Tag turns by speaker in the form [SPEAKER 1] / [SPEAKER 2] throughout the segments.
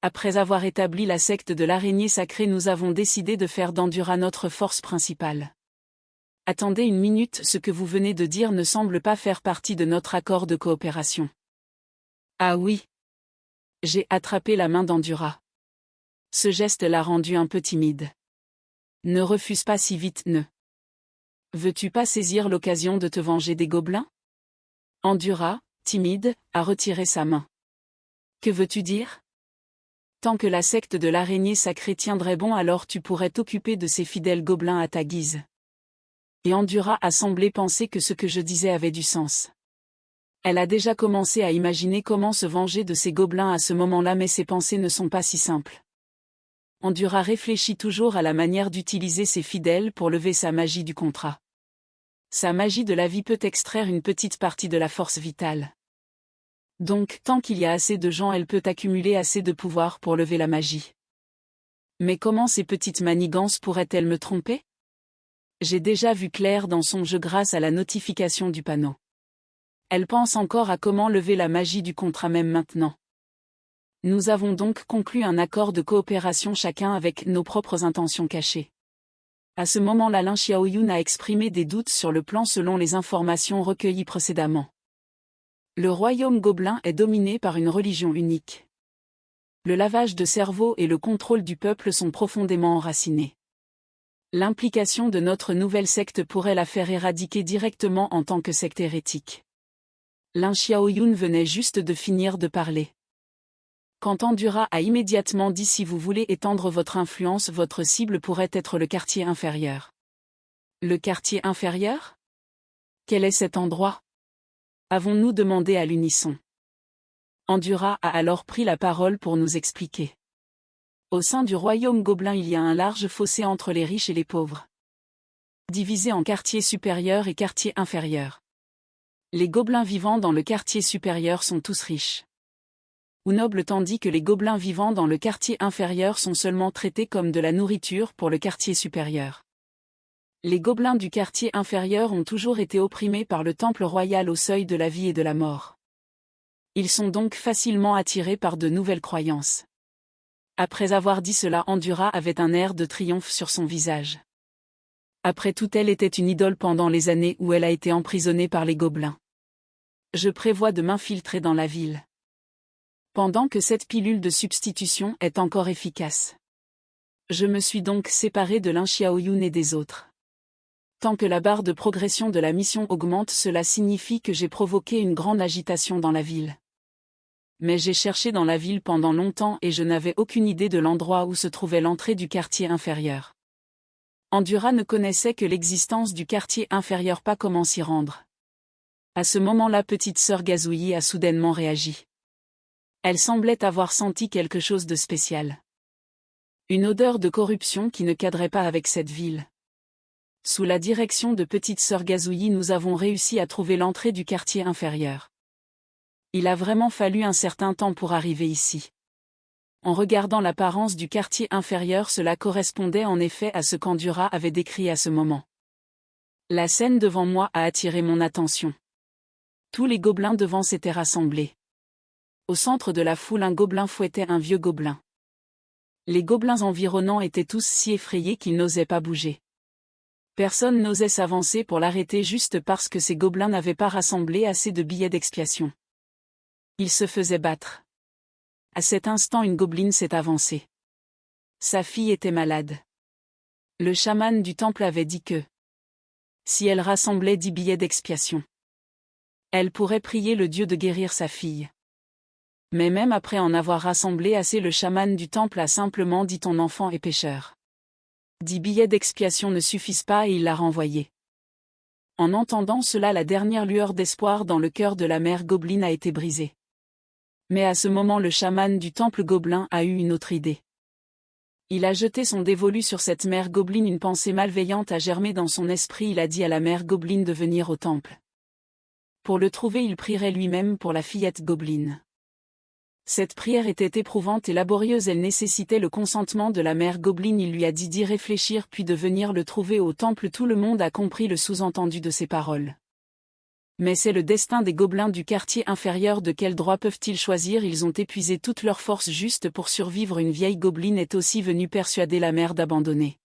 [SPEAKER 1] Après avoir établi la secte de l'araignée sacrée, nous avons décidé de faire d'Andura notre force principale. Attendez une minute, ce que vous venez de dire ne semble pas faire partie de notre accord de coopération. Ah oui. J'ai attrapé la main d'Andura. Ce geste l'a rendu un peu timide. Ne refuse pas si vite, ne. Veux-tu pas saisir l'occasion de te venger des gobelins? Andura, timide, a retiré sa main. Que veux-tu dire? Tant que la secte de l'araignée sacrée tiendrait bon, alors tu pourrais t'occuper de ces fidèles gobelins à ta guise. Et Andura a semblé penser que ce que je disais avait du sens. Elle a déjà commencé à imaginer comment se venger de ces gobelins à ce moment-là, mais ses pensées ne sont pas si simples. Andura réfléchit toujours à la manière d'utiliser ses fidèles pour lever sa magie du contrat. Sa magie de la vie peut extraire une petite partie de la force vitale. Donc, tant qu'il y a assez de gens, elle peut accumuler assez de pouvoir pour lever la magie. Mais comment ces petites manigances pourraient-elles me tromper? J'ai déjà vu clair dans son jeu grâce à la notification du panneau. Elle pense encore à comment lever la magie du contrat même maintenant. Nous avons donc conclu un accord de coopération chacun avec nos propres intentions cachées. À ce moment-là, Lin Xiaoyun a exprimé des doutes sur le plan selon les informations recueillies précédemment. Le royaume gobelin est dominé par une religion unique. Le lavage de cerveau et le contrôle du peuple sont profondément enracinés. L'implication de notre nouvelle secte pourrait la faire éradiquer directement en tant que secte hérétique. Lin Xiaoyun venait juste de finir de parler. Quand Andura a immédiatement dit: si vous voulez étendre votre influence, votre cible pourrait être le quartier inférieur. Le quartier inférieur? Quel est cet endroit? Avons-nous demandé à l'unisson. Andura a alors pris la parole pour nous expliquer. Au sein du royaume gobelin, il y a un large fossé entre les riches et les pauvres. Divisé en quartier supérieur et quartier inférieur. Les gobelins vivant dans le quartier supérieur sont tous riches ou nobles, tandis que les gobelins vivant dans le quartier inférieur sont seulement traités comme de la nourriture pour le quartier supérieur. Les gobelins du quartier inférieur ont toujours été opprimés par le temple royal au seuil de la vie et de la mort. Ils sont donc facilement attirés par de nouvelles croyances. Après avoir dit cela, Andura avait un air de triomphe sur son visage. Après tout, elle était une idole pendant les années où elle a été emprisonnée par les gobelins. Je prévois de m'infiltrer dans la ville. Pendant que cette pilule de substitution est encore efficace. Je me suis donc séparé de Lin Xiaoyun et des autres. Tant que la barre de progression de la mission augmente, cela signifie que j'ai provoqué une grande agitation dans la ville. Mais j'ai cherché dans la ville pendant longtemps et je n'avais aucune idée de l'endroit où se trouvait l'entrée du quartier inférieur. Andura ne connaissait que l'existence du quartier inférieur, pas comment s'y rendre. À ce moment-là, petite sœur Gazouillis a soudainement réagi. Elle semblait avoir senti quelque chose de spécial. Une odeur de corruption qui ne cadrait pas avec cette ville. Sous la direction de petite sœur Gazouillis, nous avons réussi à trouver l'entrée du quartier inférieur. Il a vraiment fallu un certain temps pour arriver ici. En regardant l'apparence du quartier inférieur, cela correspondait en effet à ce qu'Andura avait décrit à ce moment. La scène devant moi a attiré mon attention. Tous les gobelins devant s'étaient rassemblés. Au centre de la foule, un gobelin fouettait un vieux gobelin. Les gobelins environnants étaient tous si effrayés qu'ils n'osaient pas bouger. Personne n'osait s'avancer pour l'arrêter juste parce que ces gobelins n'avaient pas rassemblé assez de billets d'expiation. Ils se faisaient battre. À cet instant, une gobeline s'est avancée. Sa fille était malade. Le chaman du temple avait dit que si elle rassemblait 10 billets d'expiation, elle pourrait prier le dieu de guérir sa fille. Mais même après en avoir rassemblé assez, le chaman du temple a simplement dit: ton enfant est pécheur. 10 billets d'expiation ne suffisent pas et il l'a renvoyée. En entendant cela, la dernière lueur d'espoir dans le cœur de la mère gobeline a été brisée. Mais à ce moment, le chaman du temple gobelin a eu une autre idée. Il a jeté son dévolu sur cette mère gobeline. Une pensée malveillante a germé dans son esprit. Il a dit à la mère gobeline de venir au temple. Pour le trouver, il prierait lui-même pour la fillette gobeline. Cette prière était éprouvante et laborieuse, elle nécessitait le consentement de la mère gobeline. Il lui a dit d'y réfléchir puis de venir le trouver au temple. Tout le monde a compris le sous-entendu de ces paroles. Mais c'est le destin des gobelins du quartier inférieur. De quel droit peuvent-ils choisir? Ils ont épuisé toute leur force juste pour survivre. Une vieille gobeline est aussi venue persuader la mère d'abandonner.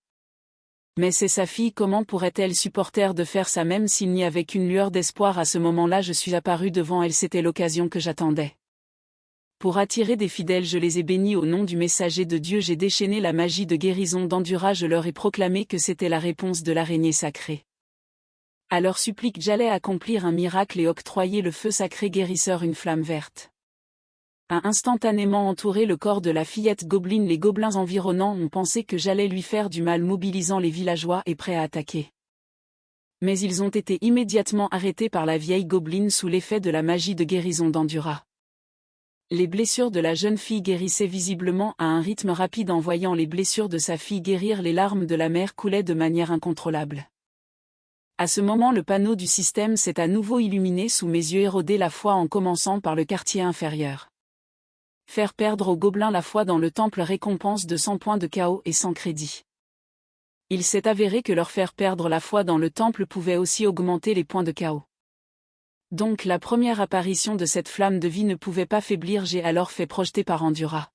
[SPEAKER 1] Mais c'est sa fille, comment pourrait-elle supporter de faire ça même s'il n'y avait qu'une lueur d'espoir? À ce moment-là je suis apparu devant elle, c'était l'occasion que j'attendais. Pour attirer des fidèles je les ai bénis au nom du messager de Dieu, j'ai déchaîné la magie de guérison d'Endura, je leur ai proclamé que c'était la réponse de l'araignée sacrée. À leur supplique j'allais accomplir un miracle et octroyer le feu sacré guérisseur, une flamme verte a instantanément entouré le corps de la fillette gobeline. Les gobelins environnants ont pensé que j'allais lui faire du mal, mobilisant les villageois et prêts à attaquer. Mais ils ont été immédiatement arrêtés par la vieille gobeline sous l'effet de la magie de guérison d'Endura. Les blessures de la jeune fille guérissaient visiblement à un rythme rapide. En voyant les blessures de sa fille guérir, les larmes de la mère coulaient de manière incontrôlable. À ce moment le panneau du système s'est à nouveau illuminé sous mes yeux, érodé la foi en commençant par le quartier inférieur. Faire perdre aux gobelins la foi dans le temple, récompense de 100 points de chaos et 100 crédits. Il s'est avéré que leur faire perdre la foi dans le temple pouvait aussi augmenter les points de chaos. Donc la première apparition de cette flamme de vie ne pouvait pas faiblir. J'ai alors fait projeter par Endura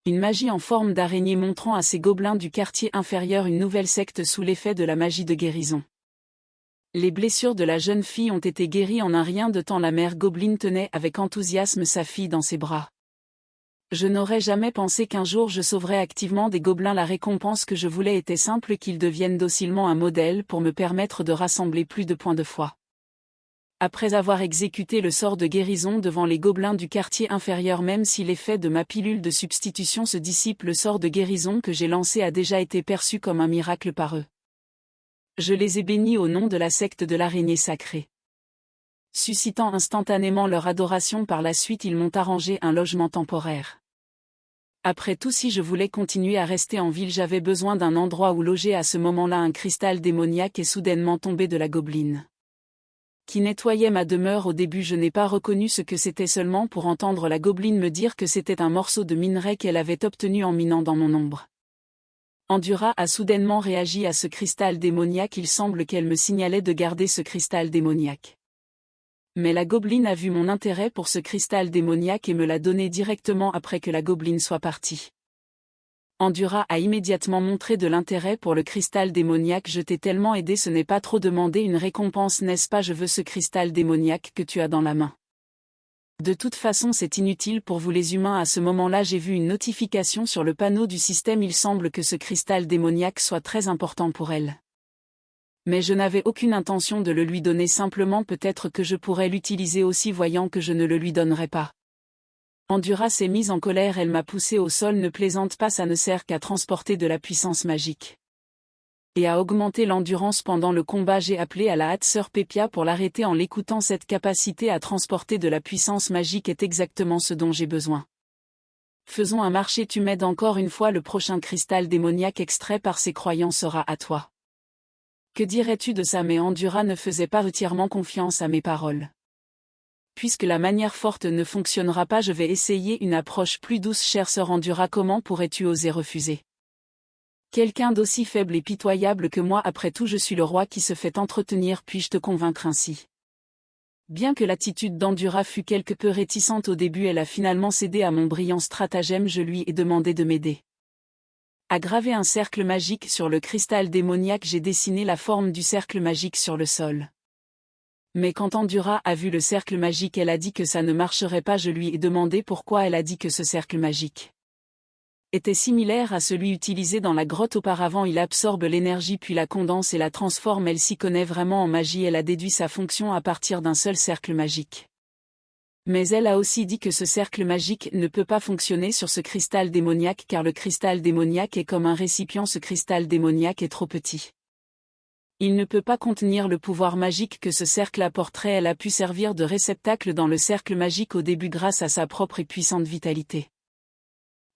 [SPEAKER 1] une magie en forme d'araignée, montrant à ces gobelins du quartier inférieur une nouvelle secte sous l'effet de la magie de guérison. Les blessures de la jeune fille ont été guéries en un rien de temps. La mère gobeline tenait avec enthousiasme sa fille dans ses bras. Je n'aurais jamais pensé qu'un jour je sauverais activement des gobelins. La récompense que je voulais était simple, qu'ils deviennent docilement un modèle pour me permettre de rassembler plus de points de foi. Après avoir exécuté le sort de guérison devant les gobelins du quartier inférieur, même si l'effet de ma pilule de substitution se dissipe, le sort de guérison que j'ai lancé a déjà été perçu comme un miracle par eux. Je les ai bénis au nom de la secte de l'araignée sacrée. Suscitant instantanément leur adoration, par la suite ils m'ont arrangé un logement temporaire. Après tout, si je voulais continuer à rester en ville, j'avais besoin d'un endroit où loger. À ce moment-là un cristal démoniaque est soudainement tombé de la gobeline qui nettoyait ma demeure. Au début je n'ai pas reconnu ce que c'était, seulement pour entendre la gobeline me dire que c'était un morceau de minerai qu'elle avait obtenu en minant dans mon ombre. Endura a soudainement réagi à ce cristal démoniaque, il semble qu'elle me signalait de garder ce cristal démoniaque. Mais la gobeline a vu mon intérêt pour ce cristal démoniaque et me l'a donné directement après que la gobeline soit partie. Endura a immédiatement montré de l'intérêt pour le cristal démoniaque. Je t'ai tellement aidé, ce n'est pas trop demander une récompense, n'est-ce pas? Je veux ce cristal démoniaque que tu as dans la main. De toute façon c'est inutile pour vous les humains. À ce moment-là j'ai vu une notification sur le panneau du système, il semble que ce cristal démoniaque soit très important pour elle. Mais je n'avais aucune intention de le lui donner, simplement peut-être que je pourrais l'utiliser aussi, voyant que je ne le lui donnerais pas. Endura s'est mise en colère, elle m'a poussé au sol. Ne plaisante pas, ça ne sert qu'à transporter de la puissance magique et à augmenter l'endurance pendant le combat. J'ai appelé à la hâte sœur Pépia pour l'arrêter en l'écoutant. Cette capacité à transporter de la puissance magique est exactement ce dont j'ai besoin. Faisons un marché, tu m'aides encore une fois. Le prochain cristal démoniaque extrait par ces croyants sera à toi. Que dirais-tu de ça? Mais Endura ne faisait pas entièrement confiance à mes paroles. Puisque la manière forte ne fonctionnera pas, je vais essayer une approche plus douce. Chère sœur Endura, comment pourrais-tu oser refuser quelqu'un d'aussi faible et pitoyable que moi? Après tout, je suis le roi qui se fait entretenir, puis-je te convaincre ainsi? Bien que l'attitude d'Endura fût quelque peu réticente au début, elle a finalement cédé à mon brillant stratagème. Je lui ai demandé de m'aider à graver un cercle magique sur le cristal démoniaque. J'ai dessiné la forme du cercle magique sur le sol. Mais quand Endura a vu le cercle magique, elle a dit que ça ne marcherait pas. Je lui ai demandé pourquoi. Elle a dit que ce cercle magique était similaire à celui utilisé dans la grotte auparavant. Il absorbe l'énergie puis la condense et la transforme. Elle s'y connaît vraiment en magie. Elle a déduit sa fonction à partir d'un seul cercle magique. Mais elle a aussi dit que ce cercle magique ne peut pas fonctionner sur ce cristal démoniaque, car le cristal démoniaque est comme un récipient. Ce cristal démoniaque est trop petit. Il ne peut pas contenir le pouvoir magique que ce cercle apporterait. Elle a pu servir de réceptacle dans le cercle magique au début grâce à sa propre et puissante vitalité.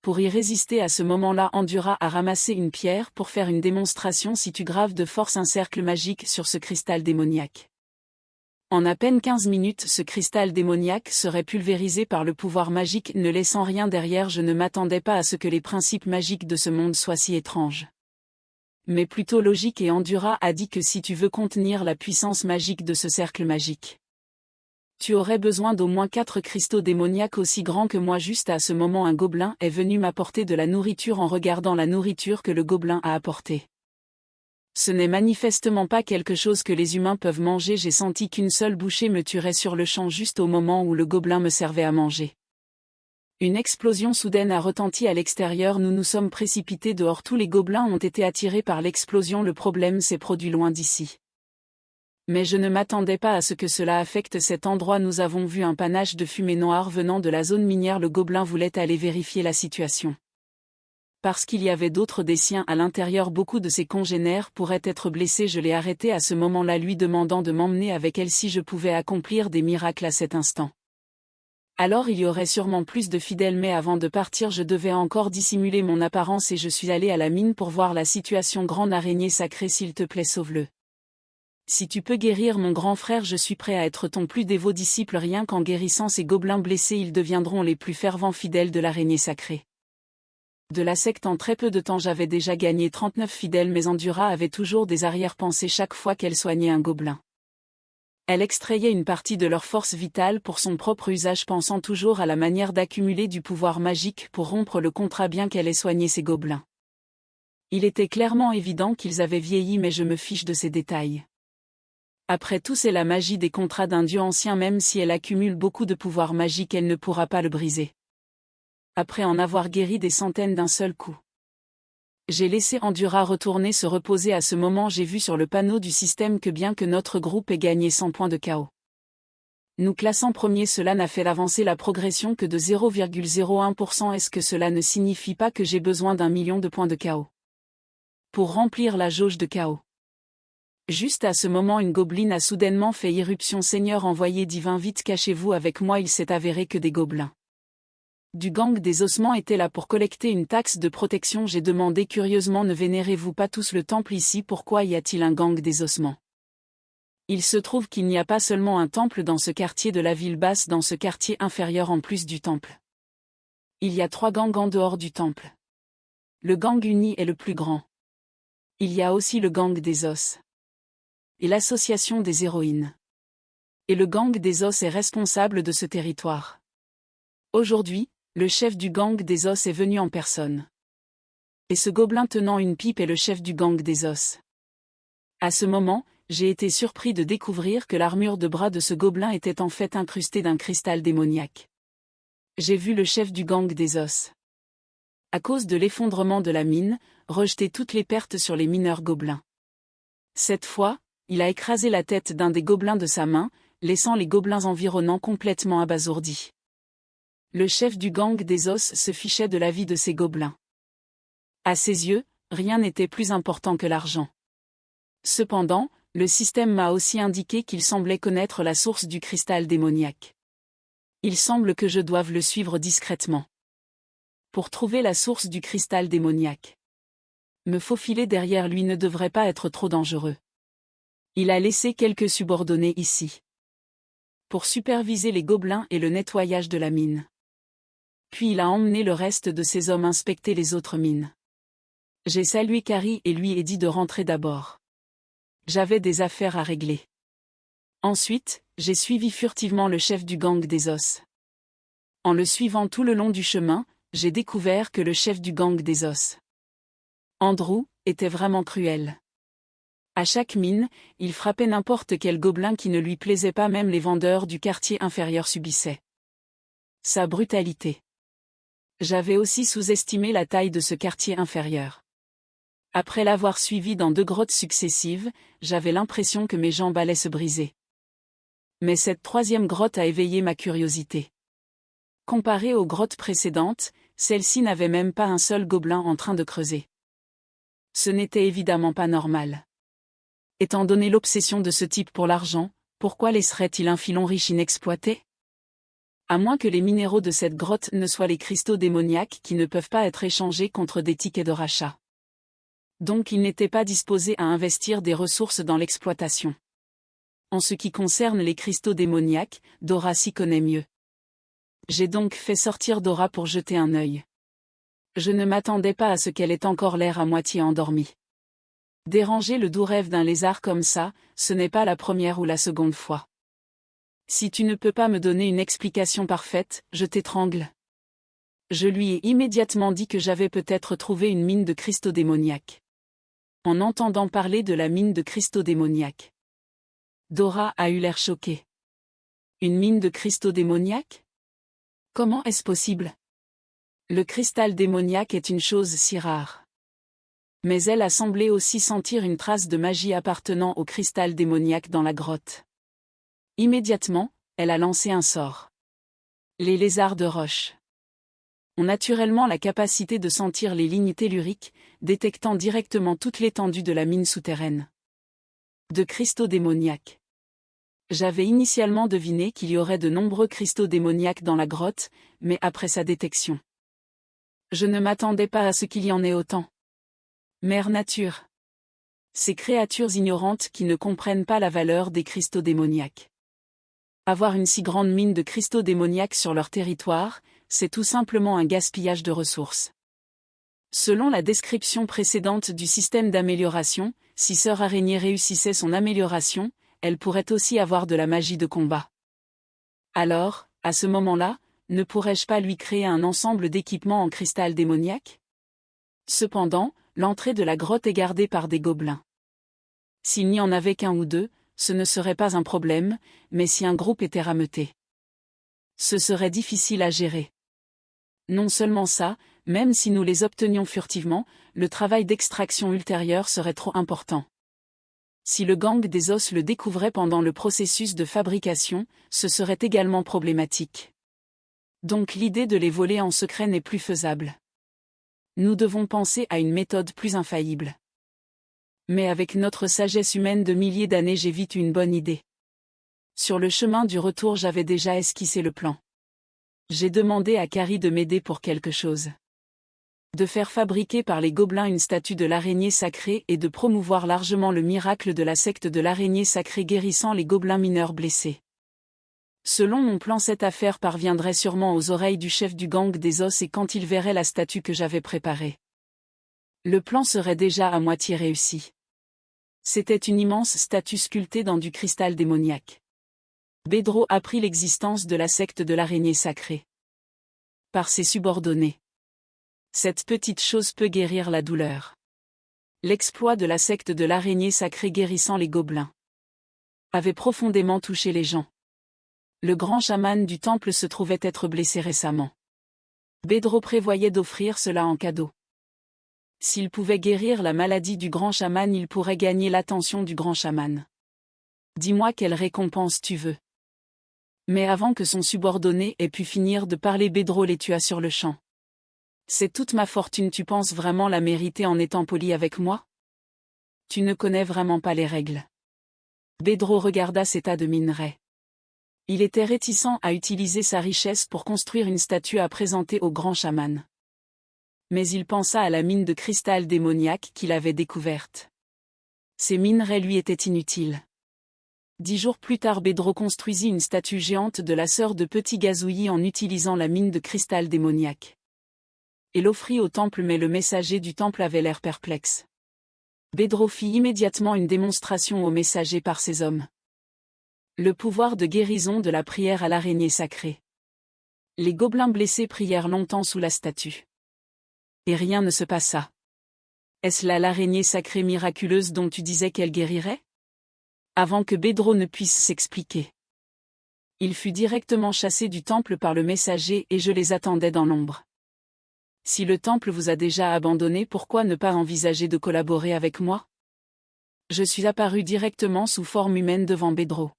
[SPEAKER 1] Pour y résister à ce moment-là, Endura a ramassé une pierre pour faire une démonstration. Si tu graves de force un cercle magique sur ce cristal démoniaque, en à peine 15 minutes, ce cristal démoniaque serait pulvérisé par le pouvoir magique, ne laissant rien derrière. Je ne m'attendais pas à ce que les principes magiques de ce monde soient si étranges, mais plutôt logiques, et Endura a dit que si tu veux contenir la puissance magique de ce cercle magique, Tu aurais besoin d'au moins 4 cristaux démoniaques aussi grands que moi. Juste à ce moment un gobelin est venu m'apporter de la nourriture en regardant la nourriture que le gobelin a apportée. Ce n'est manifestement pas quelque chose que les humains peuvent manger. J'ai senti qu'une seule bouchée me tuerait sur le champ juste au moment où le gobelin me servait à manger. Une explosion soudaine a retenti à l'extérieur. Nous nous sommes précipités dehors. Tous les gobelins ont été attirés par l'explosion. Le problème s'est produit loin d'ici. Mais je ne m'attendais pas à ce que cela affecte cet endroit. Nous avons vu un panache de fumée noire venant de la zone minière. Le gobelin voulait aller vérifier la situation. Parce qu'il y avait d'autres des siens à l'intérieur, beaucoup de ses congénères pourraient être blessés. Je l'ai arrêté à ce moment-là, lui demandant de m'emmener avec elle si je pouvais accomplir des miracles à cet instant. Alors il y aurait sûrement plus de fidèles, mais avant de partir je devais encore dissimuler mon apparence et je suis allé à la mine pour voir la situation. Grande araignée sacrée, s'il te plaît, sauve-le. Si tu peux guérir mon grand frère, je suis prêt à être ton plus dévot disciple. Rien qu'en guérissant ces gobelins blessés, ils deviendront les plus fervents fidèles de l'araignée sacrée. De la secte en très peu de temps, j'avais déjà gagné 39 fidèles, mais Endura avait toujours des arrière-pensées chaque fois qu'elle soignait un gobelin. Elle extrayait une partie de leur force vitale pour son propre usage, pensant toujours à la manière d'accumuler du pouvoir magique pour rompre le contrat bien qu'elle ait soigné ses gobelins. Il était clairement évident qu'ils avaient vieilli, mais je me fiche de ces détails. Après tout, c'est la magie des contrats d'un dieu ancien. Même si elle accumule beaucoup de pouvoir magique, elle ne pourra pas le briser. Après en avoir guéri des centaines d'un seul coup. J'ai laissé Endura retourner se reposer. À ce moment, j'ai vu sur le panneau du système que bien que notre groupe ait gagné 100 points de KO, nous classant premier, cela n'a fait avancer la progression que de 0,01%. Est-ce que cela ne signifie pas que j'ai besoin d'1 million de points de KO pour remplir la jauge de KO? Juste à ce moment, une gobeline a soudainement fait irruption. Seigneur envoyé divin, vite cachez-vous avec moi. Il s'est avéré que des gobelins du gang des ossements étaient là pour collecter une taxe de protection. J'ai demandé curieusement, ne vénérez-vous pas tous le temple ici? Pourquoi y a-t-il un gang des ossements? Il se trouve qu'il n'y a pas seulement un temple dans ce quartier de la ville basse. Dans ce quartier inférieur, en plus du temple, il y a 3 gangs en dehors du temple. Le gang uni est le plus grand. Il y a aussi le gang des os et l'association des héroïnes. Et le gang des os est responsable de ce territoire. Aujourd'hui, le chef du gang des os est venu en personne. Et ce gobelin tenant une pipe est le chef du gang des os. À ce moment, j'ai été surpris de découvrir que l'armure de bras de ce gobelin était en fait incrustée d'un cristal démoniaque. J'ai vu le chef du gang des os, à cause de l'effondrement de la mine, rejeter toutes les pertes sur les mineurs gobelins. Cette fois, il a écrasé la tête d'un des gobelins de sa main, laissant les gobelins environnants complètement abasourdis. Le chef du gang des os se fichait de la vie de ces gobelins. À ses yeux, rien n'était plus important que l'argent. Cependant, le système m'a aussi indiqué qu'il semblait connaître la source du cristal démoniaque. Il semble que je doive le suivre discrètement pour trouver la source du cristal démoniaque. Me faufiler derrière lui ne devrait pas être trop dangereux. Il a laissé quelques subordonnés ici pour superviser les gobelins et le nettoyage de la mine. Puis il a emmené le reste de ses hommes inspecter les autres mines. J'ai salué Carrie et lui ai dit de rentrer d'abord. J'avais des affaires à régler. Ensuite, j'ai suivi furtivement le chef du gang des os. En le suivant tout le long du chemin, j'ai découvert que le chef du gang des os, Andrew, était vraiment cruel. À chaque mine, il frappait n'importe quel gobelin qui ne lui plaisait pas, même les vendeurs du quartier inférieur subissaient sa brutalité. J'avais aussi sous-estimé la taille de ce quartier inférieur. Après l'avoir suivi dans 2 grottes successives, j'avais l'impression que mes jambes allaient se briser. Mais cette 3e grotte a éveillé ma curiosité. Comparée aux grottes précédentes, celle-ci n'avait même pas un seul gobelin en train de creuser. Ce n'était évidemment pas normal. Étant donné l'obsession de ce type pour l'argent, pourquoi laisserait-il un filon riche inexploité? À moins que les minéraux de cette grotte ne soient les cristaux démoniaques qui ne peuvent pas être échangés contre des tickets de rachat. Donc il n'était pas disposé à investir des ressources dans l'exploitation. En ce qui concerne les cristaux démoniaques, Dora s'y connaît mieux. J'ai donc fait sortir Dora pour jeter un œil. Je ne m'attendais pas à ce qu'elle ait encore l'air à moitié endormie. Déranger le doux rêve d'un lézard comme ça, ce n'est pas la première ou la seconde fois. Si tu ne peux pas me donner une explication parfaite, je t'étrangle. Je lui ai immédiatement dit que j'avais peut-être trouvé une mine de cristaux démoniaques. En entendant parler de la mine de cristaux démoniaques, Dora a eu l'air choquée. Une mine de cristaux démoniaques? Comment est-ce possible? Le cristal démoniaque est une chose si rare. Mais elle a semblé aussi sentir une trace de magie appartenant au cristal démoniaque dans la grotte. Immédiatement, elle a lancé un sort. Les lézards de roche ont naturellement la capacité de sentir les lignes telluriques, détectant directement toute l'étendue de la mine souterraine. De cristaux démoniaques. J'avais initialement deviné qu'il y aurait de nombreux cristaux démoniaques dans la grotte, mais après sa détection, je ne m'attendais pas à ce qu'il y en ait autant. Mère Nature. Ces créatures ignorantes qui ne comprennent pas la valeur des cristaux démoniaques. Avoir une si grande mine de cristaux démoniaques sur leur territoire, c'est tout simplement un gaspillage de ressources. Selon la description précédente du système d'amélioration, si Sœur Araignée réussissait son amélioration, elle pourrait aussi avoir de la magie de combat. Alors, à ce moment-là, ne pourrais-je pas lui créer un ensemble d'équipements en cristal démoniaque? Cependant, l'entrée de la grotte est gardée par des gobelins. S'il n'y en avait qu'un ou deux, ce ne serait pas un problème, mais si un groupe était rameuté, ce serait difficile à gérer. Non seulement ça, même si nous les obtenions furtivement, le travail d'extraction ultérieur serait trop important. Si le gang des os le découvrait pendant le processus de fabrication, ce serait également problématique. Donc l'idée de les voler en secret n'est plus faisable. Nous devons penser à une méthode plus infaillible. Mais avec notre sagesse humaine de milliers d'années, j'ai vite une bonne idée. Sur le chemin du retour, j'avais déjà esquissé le plan. J'ai demandé à Carrie de m'aider pour quelque chose. De faire fabriquer par les gobelins une statue de l'araignée sacrée et de promouvoir largement le miracle de la secte de l'araignée sacrée guérissant les gobelins mineurs blessés. Selon mon plan, cette affaire parviendrait sûrement aux oreilles du chef du gang des os et quand il verrait la statue que j'avais préparée, le plan serait déjà à moitié réussi. C'était une immense statue sculptée dans du cristal démoniaque. Bedro apprit l'existence de la secte de l'araignée sacrée par ses subordonnés. Cette petite chose peut guérir la douleur. L'exploit de la secte de l'araignée sacrée guérissant les gobelins avait profondément touché les gens. Le grand chaman du temple se trouvait être blessé récemment. Bedro prévoyait d'offrir cela en cadeau. S'il pouvait guérir la maladie du grand chaman, il pourrait gagner l'attention du grand chaman. Dis-moi quelle récompense tu veux. Mais avant que son subordonné ait pu finir de parler, Bedro les tua sur le champ. C'est toute ma fortune, tu penses vraiment la mériter en étant poli avec moi? Tu ne connais vraiment pas les règles. Bedro regarda ces tas de minerais. Il était réticent à utiliser sa richesse pour construire une statue à présenter au grand chaman. Mais il pensa à la mine de cristal démoniaque qu'il avait découverte. Ces minerais lui étaient inutiles. 10 jours plus tard, Bedro construisit une statue géante de la sœur de Petit Gazouillis en utilisant la mine de cristal démoniaque. Et l'offrit au temple, mais le messager du temple avait l'air perplexe. Bedro fit immédiatement une démonstration au messager par ses hommes. Le pouvoir de guérison de la prière à l'araignée sacrée. Les gobelins blessés prièrent longtemps sous la statue. Et rien ne se passa. Est-ce là l'araignée sacrée miraculeuse dont tu disais qu'elle guérirait? Avant que Bedro ne puisse s'expliquer. Il fut directement chassé du temple par le messager et je les attendais dans l'ombre. Si le temple vous a déjà abandonné, pourquoi ne pas envisager de collaborer avec moi? Je suis apparu directement sous forme humaine devant Bedro.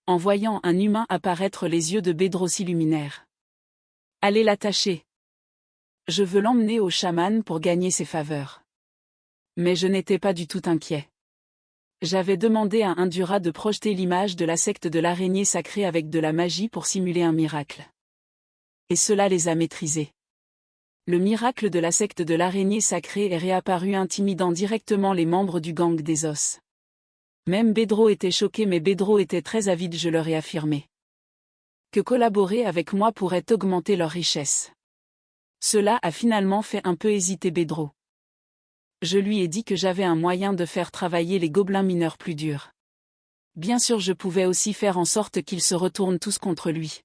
[SPEAKER 1] En voyant un humain apparaître, les yeux de Bedro s'illuminèrent. Allez l'attacher. Je veux l'emmener au chaman pour gagner ses faveurs. Mais je n'étais pas du tout inquiet. J'avais demandé à Indura de projeter l'image de la secte de l'araignée sacrée avec de la magie pour simuler un miracle. Et cela les a maîtrisés. Le miracle de la secte de l'araignée sacrée est réapparu, intimidant directement les membres du gang des os. Même Bedro était choqué, mais Bedro était très avide, je leur ai affirmé que collaborer avec moi pourrait augmenter leur richesse. Cela a finalement fait un peu hésiter Bedro. Je lui ai dit que j'avais un moyen de faire travailler les gobelins mineurs plus durs. Bien sûr, je pouvais aussi faire en sorte qu'ils se retournent tous contre lui.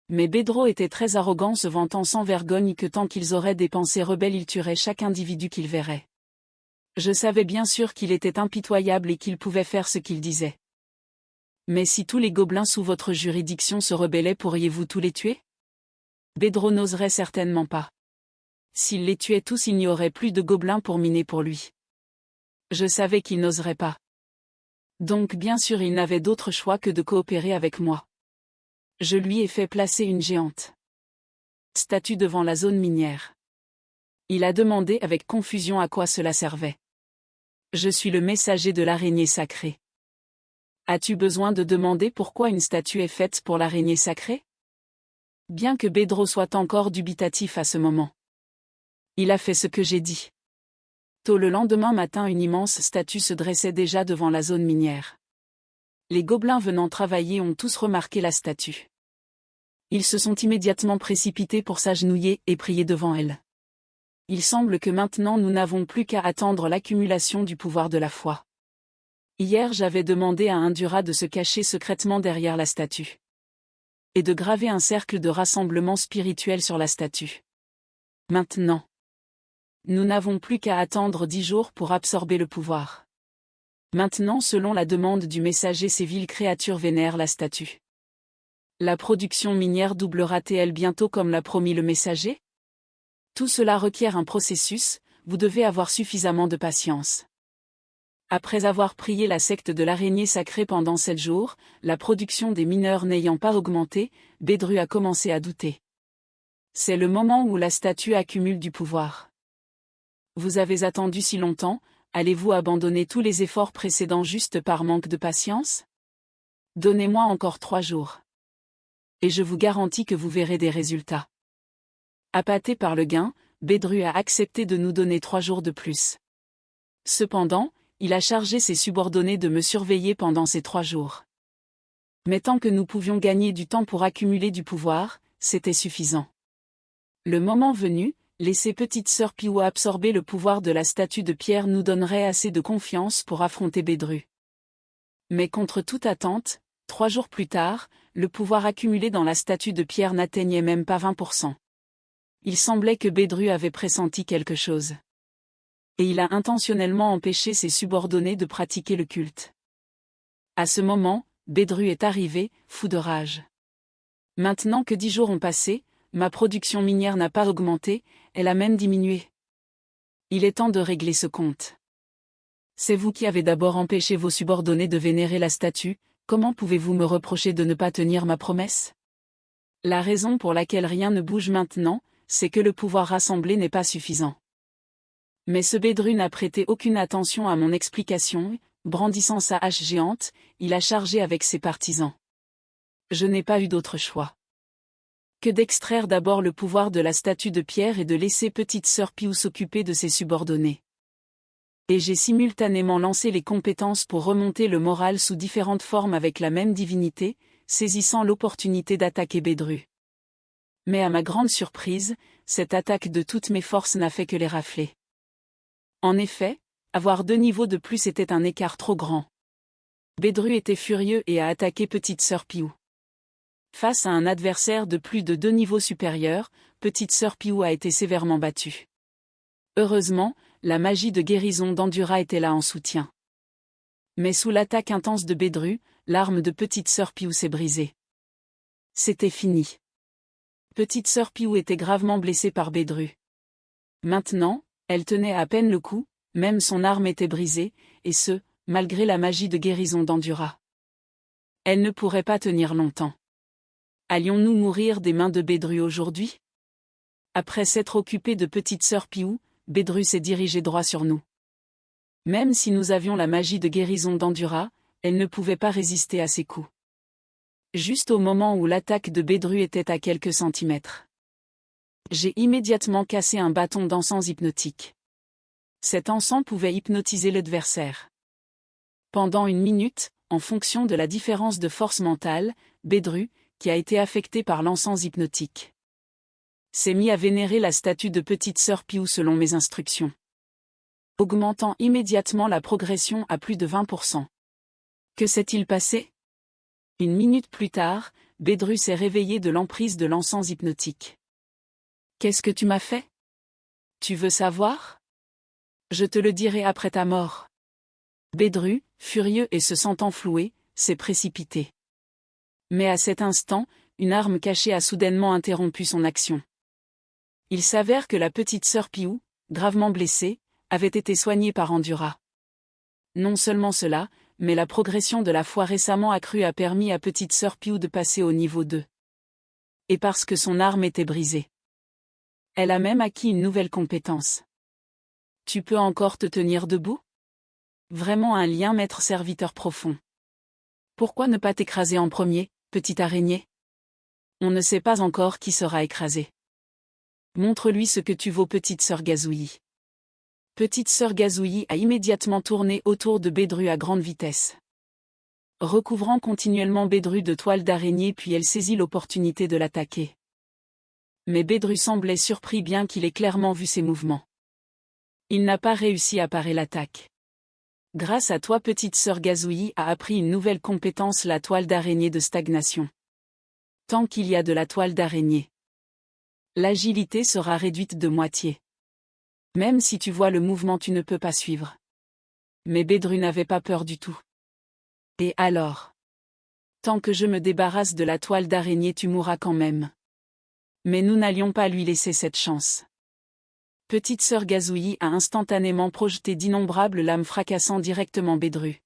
[SPEAKER 1] Mais Bédro était très arrogant, se vantant sans vergogne que tant qu'ils auraient des pensées rebelles, il tuerait chaque individu qu'il verrait. Je savais bien sûr qu'il était impitoyable et qu'il pouvait faire ce qu'il disait. Mais si tous les gobelins sous votre juridiction se rebellaient, pourriez-vous tous les tuer? Bédro n'oserait certainement pas. S'il les tuait tous, il n'y aurait plus de gobelins pour miner pour lui. Je savais qu'il n'oserait pas. Donc bien sûr il n'avait d'autre choix que de coopérer avec moi. Je lui ai fait placer une géante statue devant la zone minière. Il a demandé avec confusion à quoi cela servait. Je suis le messager de l'araignée sacrée. As-tu besoin de demander pourquoi une statue est faite pour l'araignée sacrée? Bien que Bédro soit encore dubitatif à ce moment. Il a fait ce que j'ai dit. Tôt le lendemain matin, une immense statue se dressait déjà devant la zone minière. Les gobelins venant travailler ont tous remarqué la statue. Ils se sont immédiatement précipités pour s'agenouiller et prier devant elle. Il semble que maintenant nous n'avons plus qu'à attendre l'accumulation du pouvoir de la foi. Hier j'avais demandé à Indura de se cacher secrètement derrière la statue. Et de graver un cercle de rassemblement spirituel sur la statue. Maintenant. Nous n'avons plus qu'à attendre 10 jours pour absorber le pouvoir. Maintenant, selon la demande du messager, ces viles créatures vénèrent la statue. La production minière doublera-t-elle bientôt comme l'a promis le messager? Tout cela requiert un processus, vous devez avoir suffisamment de patience. Après avoir prié la secte de l'araignée sacrée pendant 7 jours, la production des mineurs n'ayant pas augmenté, Bédru a commencé à douter. C'est le moment où la statue accumule du pouvoir. Vous avez attendu si longtemps, allez-vous abandonner tous les efforts précédents juste par manque de patience? Donnez-moi encore 3 jours. Et je vous garantis que vous verrez des résultats. Appâté par le gain, Bédru a accepté de nous donner 3 jours de plus. Cependant, il a chargé ses subordonnés de me surveiller pendant ces 3 jours. Mais tant que nous pouvions gagner du temps pour accumuler du pouvoir, c'était suffisant. Le moment venu, laisser petite sœur Piou absorber le pouvoir de la statue de pierre nous donnerait assez de confiance pour affronter Bédru. Mais contre toute attente, 3 jours plus tard, le pouvoir accumulé dans la statue de pierre n'atteignait même pas 20%. Il semblait que Bédru avait pressenti quelque chose. Et il a intentionnellement empêché ses subordonnés de pratiquer le culte. À ce moment, Bédru est arrivé, fou de rage. Maintenant que 10 jours ont passé, ma production minière n'a pas augmenté, elle a même diminué. Il est temps de régler ce compte. C'est vous qui avez d'abord empêché vos subordonnés de vénérer la statue, comment pouvez-vous me reprocher de ne pas tenir ma promesse? La raison pour laquelle rien ne bouge maintenant, c'est que le pouvoir rassemblé n'est pas suffisant. Mais ce Bédru n'a prêté aucune attention à mon explication, brandissant sa hache géante, il a chargé avec ses partisans. Je n'ai pas eu d'autre choix que d'extraire d'abord le pouvoir de la statue de pierre et de laisser petite sœur Piou s'occuper de ses subordonnés. Et j'ai simultanément lancé les compétences pour remonter le moral sous différentes formes avec la même divinité, saisissant l'opportunité d'attaquer Bédru. Mais à ma grande surprise, cette attaque de toutes mes forces n'a fait que les rafler. En effet, avoir 2 niveaux de plus était un écart trop grand. Bédru était furieux et a attaqué petite sœur Piou. Face à un adversaire de plus de 2 niveaux supérieurs, petite sœur Piou a été sévèrement battue. Heureusement, la magie de guérison d'Andura était là en soutien. Mais sous l'attaque intense de Bédru, l'arme de petite sœur Piou s'est brisée. C'était fini. Petite sœur Piou était gravement blessée par Bédru. Maintenant, elle tenait à peine le coup, même son arme était brisée, et ce, malgré la magie de guérison d'Andura. Elle ne pourrait pas tenir longtemps. Allions-nous mourir des mains de Bédru aujourd'hui? Après s'être occupé de petite sœur Piou, Bédru s'est dirigé droit sur nous. Même si nous avions la magie de guérison d'Andura, elle ne pouvait pas résister à ses coups. Juste au moment où l'attaque de Bédru était à quelques centimètres. J'ai immédiatement cassé un bâton d'encens hypnotique. Cet encens pouvait hypnotiser l'adversaire. Pendant 1 minute, en fonction de la différence de force mentale, Bédru, qui a été affecté par l'encens hypnotique, s'est mis à vénérer la statue de petite sœur Piou selon mes instructions, augmentant immédiatement la progression à plus de 20%. Que s'est-il passé? Une minute plus tard, Bédru s'est réveillé de l'emprise de l'encens hypnotique. Qu'est-ce que tu m'as fait? Tu veux savoir? Je te le dirai après ta mort. Bédru, furieux et se sentant floué, s'est précipité. Mais à cet instant, une arme cachée a soudainement interrompu son action. Il s'avère que la petite sœur Piou, gravement blessée, avait été soignée par Endura. Non seulement cela, mais la progression de la foi récemment accrue a permis à petite sœur Piou de passer au niveau 2. Et parce que son arme était brisée. Elle a même acquis une nouvelle compétence. Tu peux encore te tenir debout? Vraiment un lien maître-serviteur profond. Pourquoi ne pas t'écraser en premier, petite araignée? On ne sait pas encore qui sera écrasé. Montre-lui ce que tu vaux, petite sœur Gazouillis. Petite sœur Gazouillis a immédiatement tourné autour de Bédru à grande vitesse. Recouvrant continuellement Bédru de toile d'araignée, puis elle saisit l'opportunité de l'attaquer. Mais Bédru semblait surpris bien qu'il ait clairement vu ses mouvements. Il n'a pas réussi à parer l'attaque. Grâce à toi, petite sœur Gazouillis a appris une nouvelle compétence, la toile d'araignée de stagnation. Tant qu'il y a de la toile d'araignée, l'agilité sera réduite de moitié. Même si tu vois le mouvement, tu ne peux pas suivre. Mais Bédru n'avait pas peur du tout. Et alors? Tant que je me débarrasse de la toile d'araignée, tu mourras quand même. Mais nous n'allions pas lui laisser cette chance. Petite sœur Gazouillis a instantanément projeté d'innombrables lames fracassant directement Bédru.